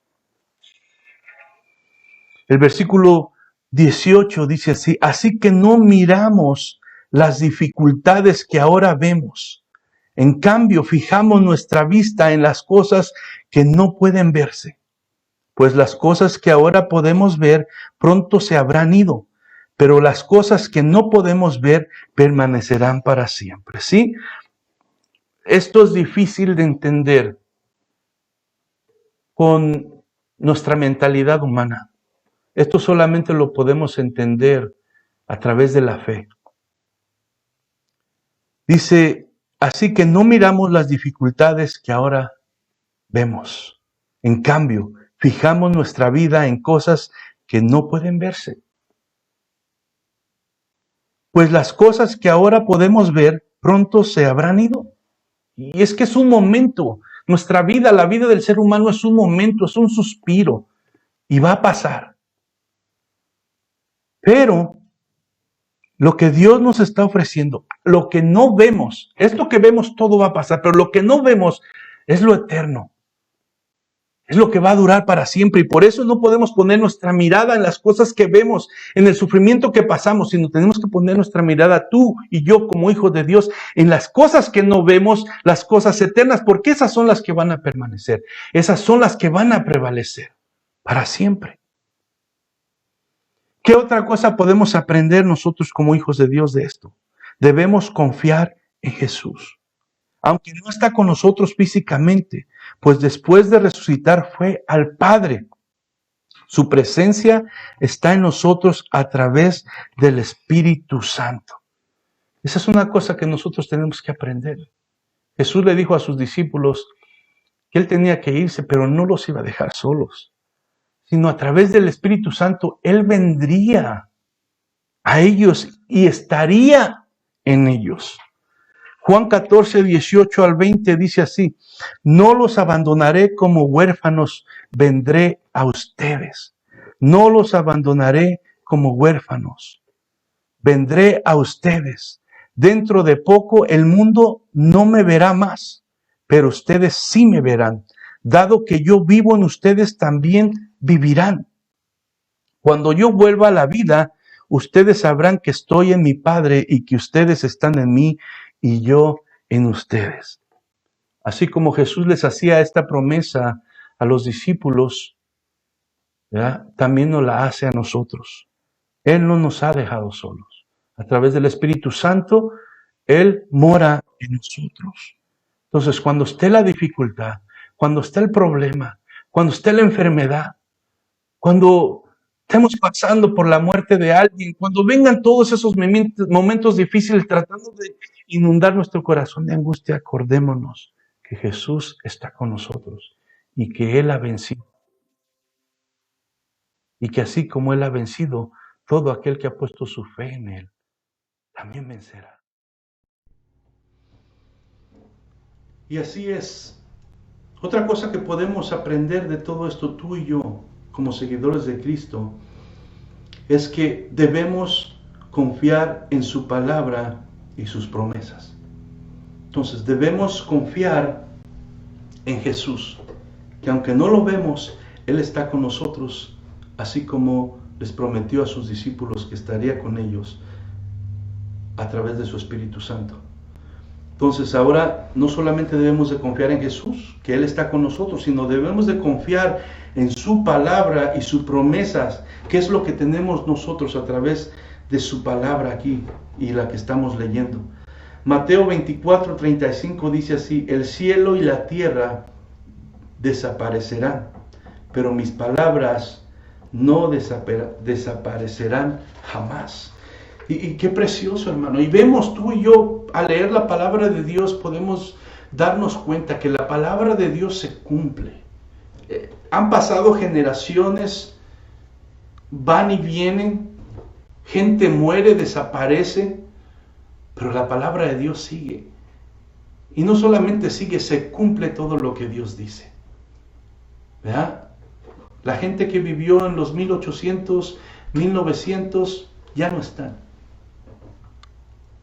El versículo 18 dice así: así que no miramos las dificultades que ahora vemos. En cambio, fijamos nuestra vista en las cosas que no pueden verse. Pues las cosas que ahora podemos ver pronto se habrán ido, pero las cosas que no podemos ver permanecerán para siempre. ¿Sí? Esto es difícil de entender con nuestra mentalidad humana. Esto solamente lo podemos entender a través de la fe. Dice, así que no miramos las dificultades que ahora vemos. En cambio, fijamos nuestra vida en cosas que no pueden verse. Pues las cosas que ahora podemos ver pronto se habrán ido. Y es que es un momento. Nuestra vida, la vida del ser humano es un momento, es un suspiro. Y va a pasar. Pero lo que Dios nos está ofreciendo, lo que no vemos, esto que vemos todo va a pasar, pero lo que no vemos es lo eterno. Es lo que va a durar para siempre y por eso no podemos poner nuestra mirada en las cosas que vemos, en el sufrimiento que pasamos, sino tenemos que poner nuestra mirada, tú y yo como hijos de Dios, en las cosas que no vemos, las cosas eternas, porque esas son las que van a permanecer, esas son las que van a prevalecer para siempre. ¿Qué otra cosa podemos aprender nosotros como hijos de Dios de esto? Debemos confiar en Jesús. Aunque no está con nosotros físicamente, pues después de resucitar fue al Padre. Su presencia está en nosotros a través del Espíritu Santo. Esa es una cosa que nosotros tenemos que aprender. Jesús le dijo a sus discípulos que Él tenía que irse, pero no los iba a dejar solos, sino a través del Espíritu Santo Él vendría a ellos y estaría en ellos. Juan 14, 18 al 20 dice así: no los abandonaré como huérfanos, vendré a ustedes. No los abandonaré como huérfanos, vendré a ustedes. Dentro de poco el mundo no me verá más, pero ustedes sí me verán. Dado que yo vivo en ustedes, también vivirán. Cuando yo vuelva a la vida, ustedes sabrán que estoy en mi Padre y que ustedes están en mí y yo en ustedes. Así como Jesús les hacía esta promesa a los discípulos, ¿verdad? También nos la hace a nosotros. Él no nos ha dejado solos. A través del Espíritu Santo, Él mora en nosotros. Entonces, cuando esté la dificultad, cuando esté el problema, cuando esté la enfermedad, cuando estemos pasando por la muerte de alguien, cuando vengan todos esos momentos difíciles tratando de inundar nuestro corazón de angustia, acordémonos que Jesús está con nosotros y que Él ha vencido. Y que así como Él ha vencido, todo aquel que ha puesto su fe en Él también vencerá. Y así es. Otra cosa que podemos aprender de todo esto, tú y yo, como seguidores de Cristo, es que debemos confiar en su palabra y sus promesas. Entonces debemos confiar en Jesús, que aunque no lo vemos, Él está con nosotros, así como les prometió a sus discípulos que estaría con ellos a través de su Espíritu Santo. Entonces ahora no solamente debemos de confiar en Jesús, que Él está con nosotros, sino debemos de confiar en su palabra y sus promesas, que es lo que tenemos nosotros a través de su palabra aquí y la que estamos leyendo. Mateo 24, 35 dice así: el cielo y la tierra desaparecerán, pero mis palabras no desaparecerán jamás. Y qué precioso, hermano. Y vemos tú y yo, al leer la palabra de Dios, podemos darnos cuenta que la palabra de Dios se cumple. Han pasado generaciones, van y vienen, gente muere, desaparece, pero la palabra de Dios sigue. Y no solamente sigue, se cumple todo lo que Dios dice. ¿Verdad? La gente que vivió en los 1800, 1900, ya no están.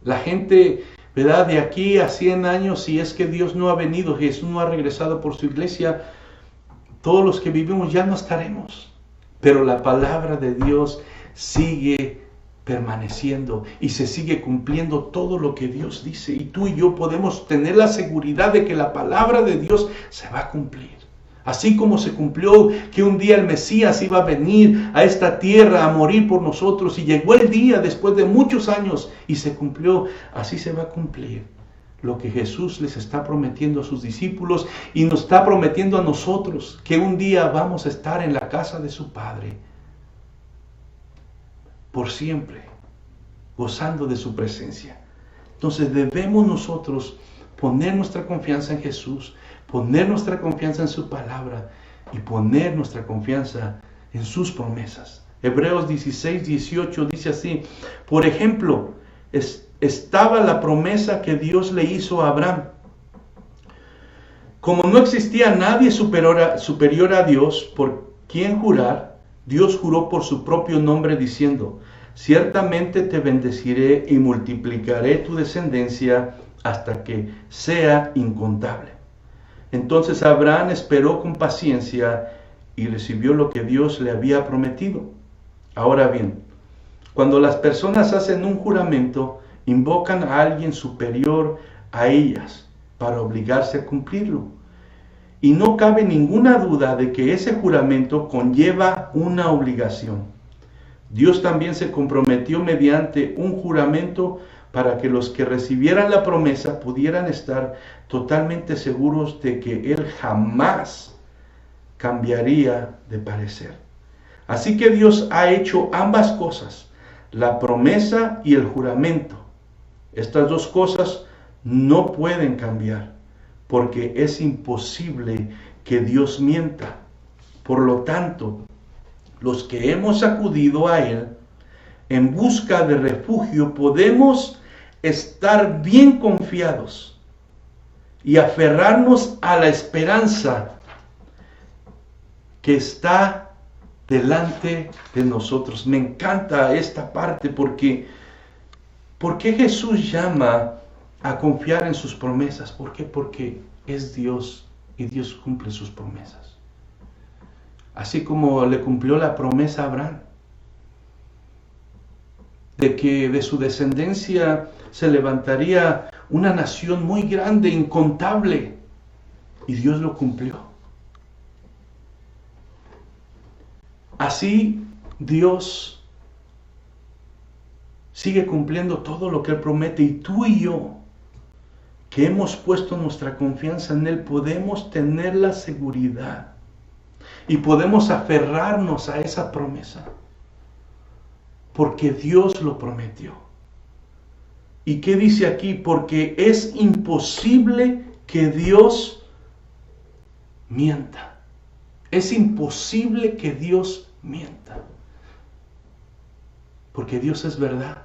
La gente, ¿verdad? De aquí a 100 años, si es que Dios no ha venido, Jesús no ha regresado por su iglesia, todos los que vivimos ya no estaremos. Pero la palabra de Dios sigue permaneciendo y se sigue cumpliendo todo lo que Dios dice. Y tú y yo podemos tener la seguridad de que la palabra de Dios se va a cumplir. Así como se cumplió que un día el Mesías iba a venir a esta tierra a morir por nosotros y llegó el día después de muchos años y se cumplió, así se va a cumplir lo que Jesús les está prometiendo a sus discípulos y nos está prometiendo a nosotros, que un día vamos a estar en la casa de su Padre por siempre, gozando de su presencia. Entonces debemos nosotros poner nuestra confianza en Jesús, poner nuestra confianza en su palabra y poner nuestra confianza en sus promesas. Hebreos 16, 18 dice así: por ejemplo, estaba la promesa que Dios le hizo a Abraham. Como no existía nadie superior a Dios por quien jurar, Dios juró por su propio nombre diciendo: ciertamente te bendeciré y multiplicaré tu descendencia hasta que sea incontable. Entonces Abraham esperó con paciencia y recibió lo que Dios le había prometido. Ahora bien, cuando las personas hacen un juramento, invocan a alguien superior a ellas para obligarse a cumplirlo. Y no cabe ninguna duda de que ese juramento conlleva una obligación. Dios también se comprometió mediante un juramento para que los que recibieran la promesa pudieran estar totalmente seguros de que Él jamás cambiaría de parecer. Así que Dios ha hecho ambas cosas, la promesa y el juramento. Estas dos cosas no pueden cambiar, porque es imposible que Dios mienta. Por lo tanto, los que hemos acudido a Él en busca de refugio podemos estar bien confiados y aferrarnos a la esperanza que está delante de nosotros. Me encanta esta parte porque Jesús llama a confiar en sus promesas. ¿Por qué? Porque es Dios y Dios cumple sus promesas. Así como le cumplió la promesa a Abraham, de que de su descendencia se levantaría una nación muy grande, incontable, y Dios lo cumplió. Así Dios sigue cumpliendo todo lo que Él promete, y tú y yo, que hemos puesto nuestra confianza en Él, podemos tener la seguridad y podemos aferrarnos a esa promesa, porque Dios lo prometió. ¿Y qué dice aquí? Porque es imposible que Dios mienta. Es imposible que Dios mienta. Porque Dios es verdad.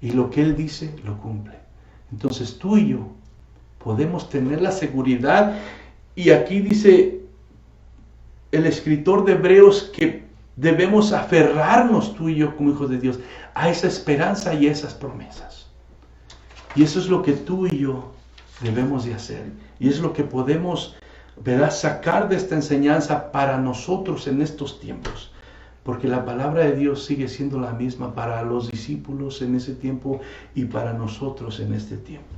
Y lo que Él dice, lo cumple. Entonces tú y yo podemos tener la seguridad. Y aquí dice el escritor de Hebreos que debemos aferrarnos tú y yo como hijos de Dios a esa esperanza y a esas promesas. Y eso es lo que tú y yo debemos de hacer. Y es lo que podemos, ¿verdad?, sacar de esta enseñanza para nosotros en estos tiempos. Porque la palabra de Dios sigue siendo la misma para los discípulos en ese tiempo y para nosotros en este tiempo.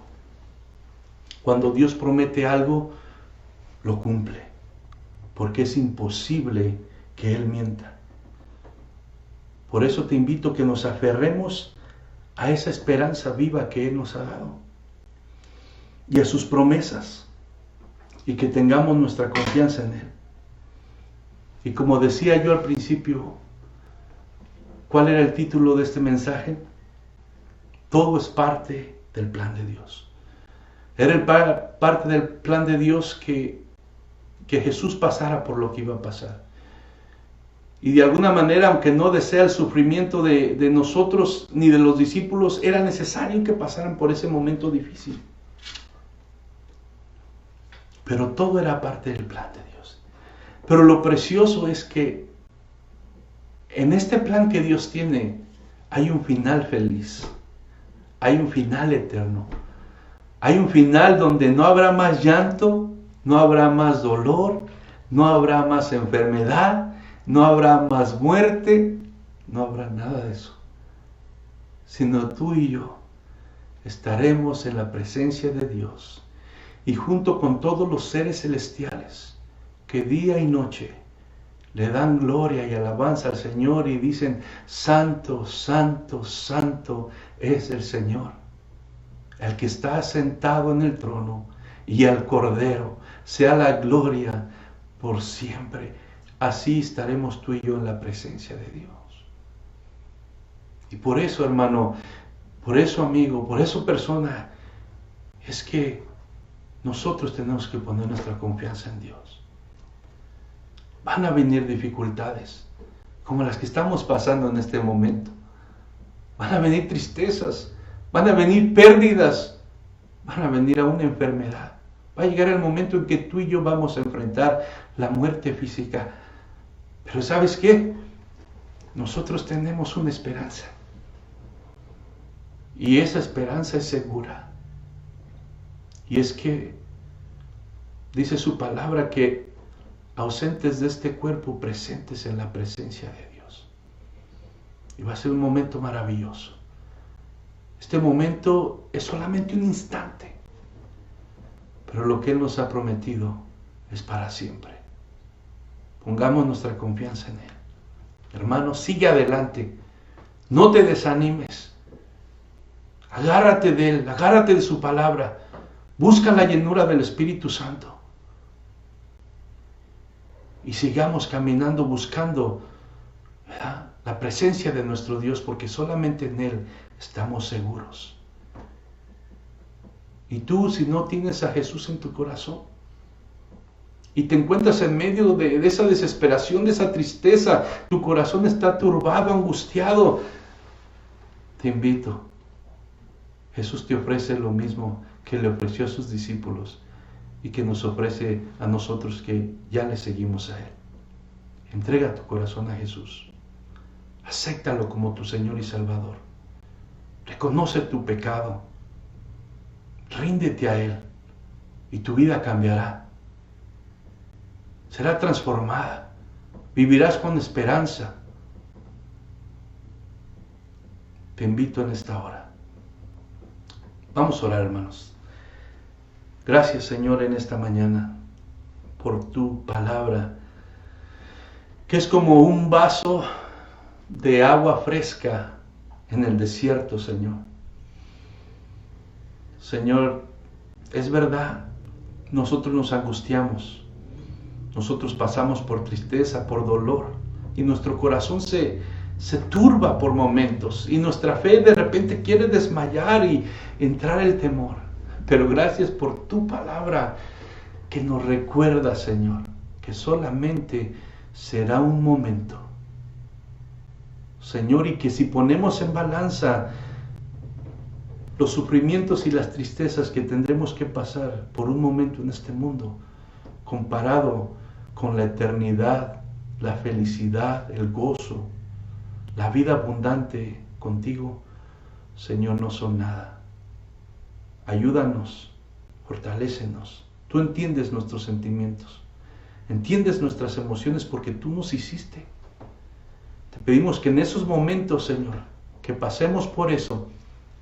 Cuando Dios promete algo, lo cumple. Porque es imposible que Él mienta. Por eso te invito a que nos aferremos a esa esperanza viva que Él nos ha dado y a sus promesas, y que tengamos nuestra confianza en Él. Y como decía yo al principio, ¿cuál era el título de este mensaje? Todo es parte del plan de Dios. Era parte del plan de Dios que Jesús pasara por lo que iba a pasar. Y de alguna manera, aunque no desea el sufrimiento de nosotros ni de los discípulos, era necesario que pasaran por ese momento difícil. Pero todo era parte del plan de Dios. Pero lo precioso es que en este plan que Dios tiene hay un final feliz. hay un final eterno. Hay un final donde no habrá más llanto, no habrá más dolor, no habrá más enfermedad, no habrá más muerte, no habrá nada de eso. Sino tú y yo estaremos en la presencia de Dios y junto con todos los seres celestiales que día y noche le dan gloria y alabanza al Señor y dicen: Santo, Santo, Santo es el Señor, el que está sentado en el trono, y al Cordero sea la gloria por siempre. Así estaremos tú y yo en la presencia de Dios. Y por eso, hermano, por eso, amigo, por eso, persona, es que nosotros tenemos que poner nuestra confianza en Dios. Van a venir dificultades, como las que estamos pasando en este momento. Van a venir tristezas, van a venir pérdidas, van a venir a una enfermedad. Va a llegar el momento en que tú y yo vamos a enfrentar la muerte física. Pero ¿sabes qué? Nosotros tenemos una esperanza. Y esa esperanza es segura. Y es que dice su palabra que ausentes de este cuerpo, presentes en la presencia de Dios. Y va a ser un momento maravilloso. Este momento es solamente un instante, pero lo que Él nos ha prometido es para siempre. Pongamos nuestra confianza en Él. Hermano, sigue adelante. No te desanimes. Agárrate de Él, agárrate de su palabra. Busca la llenura del Espíritu Santo. Y sigamos caminando buscando, ¿verdad?, la presencia de nuestro Dios, porque solamente en Él estamos seguros. Y tú, si no tienes a Jesús en tu corazón y te encuentras en medio de esa desesperación, de esa tristeza, tu corazón está turbado, angustiado, te invito. Jesús te ofrece lo mismo que le ofreció a sus discípulos y que nos ofrece a nosotros que ya le seguimos a Él. Entrega tu corazón a Jesús. Acéptalo como tu Señor y Salvador. Reconoce tu pecado. Ríndete a Él y tu vida cambiará. Será transformada. Vivirás con esperanza. Te invito en esta hora. Vamos a orar, hermanos. Gracias, Señor, en esta mañana por tu palabra, que es como un vaso de agua fresca en el desierto, Señor. Señor, es verdad, nosotros nos angustiamos, nosotros pasamos por tristeza, por dolor, y nuestro corazón se turba por momentos, y nuestra fe de repente quiere desmayar y entrar el temor. Pero gracias por tu palabra que nos recuerda, Señor, que solamente será un momento, Señor, y que si ponemos en balanza los sufrimientos y las tristezas que tendremos que pasar por un momento en este mundo, comparado con la eternidad, la felicidad, el gozo, la vida abundante contigo, Señor, no son nada. Ayúdanos, fortalécenos. Tú entiendes nuestros sentimientos, entiendes nuestras emociones porque tú nos hiciste. Te pedimos que en esos momentos, Señor, que pasemos por eso,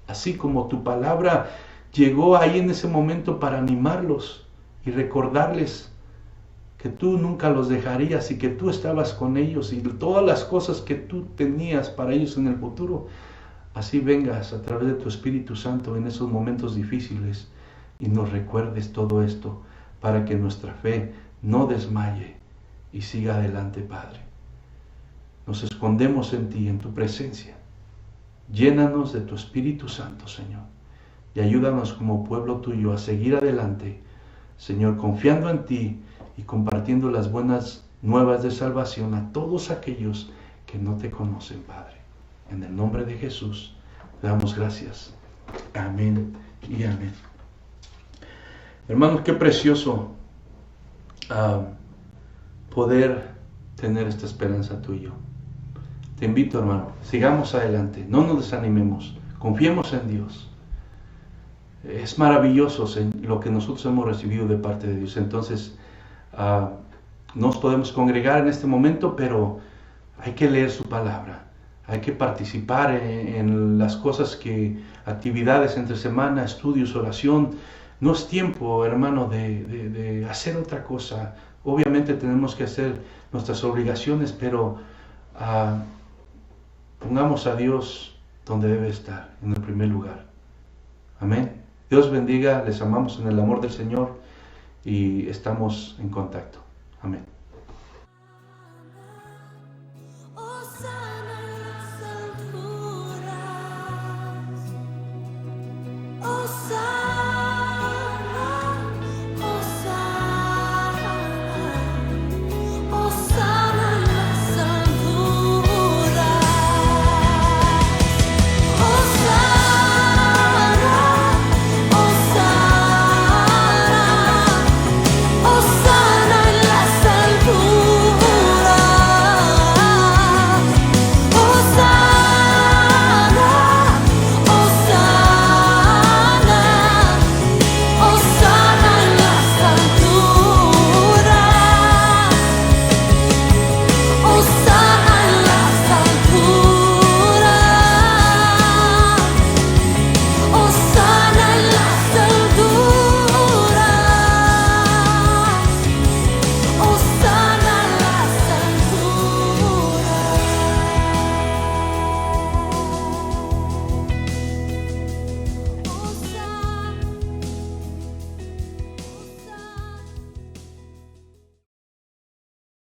así como tu palabra llegó ahí en ese momento para animarlos y recordarles que tú nunca los dejarías y que tú estabas con ellos y todas las cosas que tú tenías para ellos en el futuro. Así vengas a través de tu Espíritu Santo en esos momentos difíciles y nos recuerdes todo esto para que nuestra fe no desmaye y siga adelante, Padre. Nos escondemos en ti, en tu presencia. Llénanos de tu Espíritu Santo, Señor, y ayúdanos como pueblo tuyo a seguir adelante, Señor, confiando en ti y compartiendo las buenas nuevas de salvación a todos aquellos que no te conocen, Padre. En el nombre de Jesús, te damos gracias. Amén y amén. Hermanos, qué precioso poder tener esta esperanza tú y yo. Te invito, hermano, sigamos adelante, no nos desanimemos, Confiemos en Dios. Es maravilloso lo que nosotros hemos recibido de parte de Dios. Entonces, nos podemos congregar en este momento, pero hay que leer su palabra. Hay que participar en las cosas actividades entre semana, estudios, oración. No es tiempo, hermano, de hacer otra cosa. Obviamente tenemos que hacer nuestras obligaciones, pero pongamos a Dios donde debe estar, en el primer lugar. Amén. Dios bendiga, les amamos en el amor del Señor y estamos en contacto. Amén.